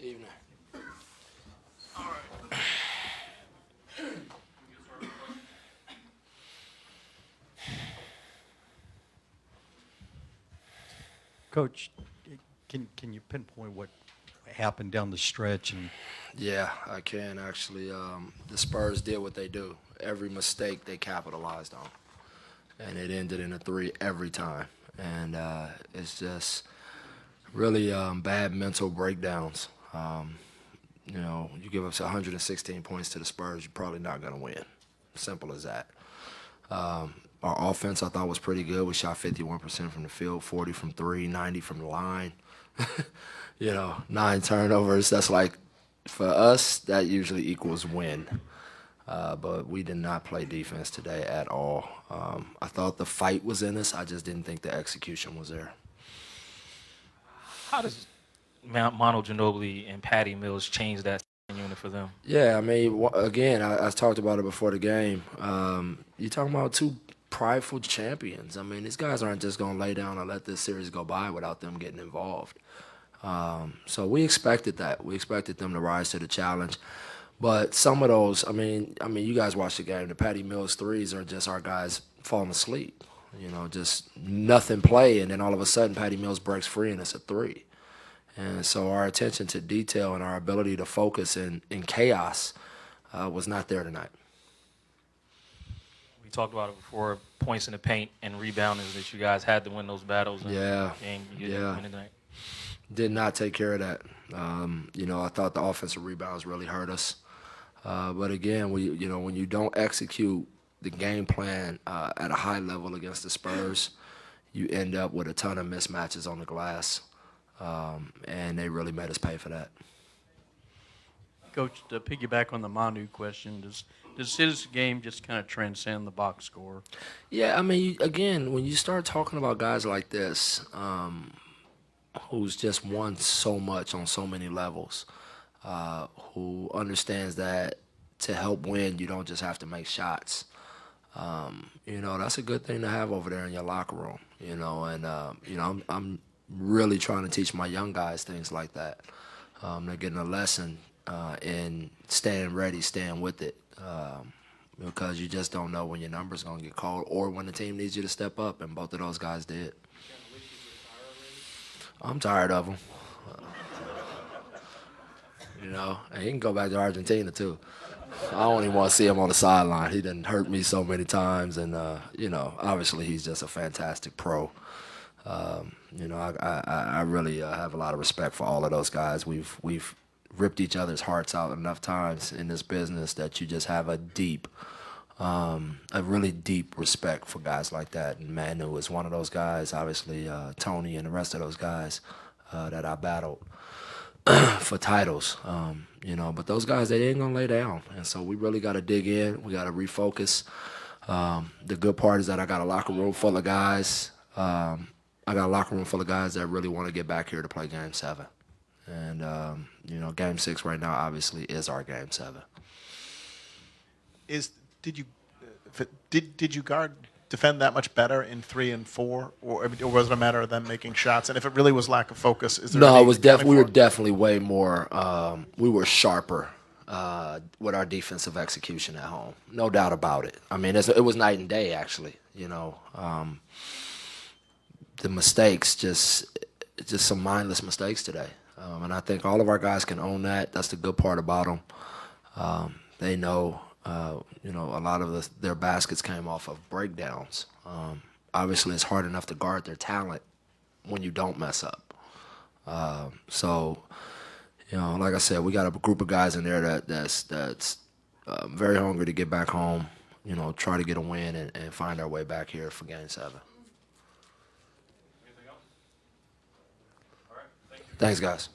Evening. Coach, can you pinpoint what happened down the stretch? And Yeah, I can actually. The Spurs did what they do. Every mistake they capitalized on, and it ended in a three every time. And it's just really bad mental breakdowns. You give us 116 points to the Spurs, you're probably not going to win. Simple as that. Our offense, I thought, was pretty good. We shot 51% from the field, 40 from three, 90 from the line. 9 turnovers. That's like, for us, that usually equals win. But we did not play defense today at all. I thought the fight was in us. I just didn't think the execution was there. How does Mono Ginobili and Patty Mills change that unit for them? Yeah, I mean, again, I talked about it before the game. You're talking about two prideful champions. I mean, these guys aren't just going to lay down and let this series go by without them getting involved. So we expected that. We expected them to rise to the challenge. But some of those, I mean, you guys watched the game. The Patty Mills threes are just our guys falling asleep. Just nothing play, and then all of a sudden Patty Mills breaks free and it's a three. And so our attention to detail and our ability to focus in chaos was not there tonight. We talked about it before, points in the paint and rebounding that you guys had to win those battles. Yeah, You didn't win tonight. Did not take care of that. I thought the offensive rebounds really hurt us. But again, when you don't execute the game plan at a high level against the Spurs, you end up with a ton of mismatches on the glass. And they really made us pay for that. Coach, to piggyback on the Manu question, does his game just kind of transcend the box score? Yeah, I mean, again, when you start talking about guys like this, who's just won so much on so many levels, who understands that to help win, you don't just have to make shots. That's a good thing to have over there in your locker room. I'm really trying to teach my young guys things like that. They're getting a lesson in staying ready, staying with it, because you just don't know when your number's going to get called or when the team needs you to step up, and both of those guys did. I'm tired of them. And he can go back to Argentina, too. I don't even want to see him on the sideline. He done hurt me so many times, and, obviously he's just a fantastic pro. I really have a lot of respect for all of those guys. We've ripped each other's hearts out enough times in this business that you just have a really deep respect for guys like that. And Manu is one of those guys. Obviously, Tony and the rest of those guys that I battled for titles. But those guys, they ain't gonna lay down, and so we really got to dig in. We got to refocus. The good part is that I got a locker room full of guys. I got a locker room full of guys that really want to get back here to play Game 7. And, Game 6 right now obviously is our Game 7. Did you defend that much better in 3 and 4, or was it a matter of them making shots? And if it really was lack of focus, is there? No, it was we were definitely way more. We were sharper with our defensive execution at home, no doubt about it. I mean, it was night and day actually. The mistakes, just some mindless mistakes today. And I think all of our guys can own that. That's the good part about them. They know, a lot of their baskets came off of breakdowns. Obviously, it's hard enough to guard their talent when you don't mess up. Like I said, we got a group of guys in there that's very hungry to get back home, try to get a win and find our way back here for Game 7. Thanks, guys.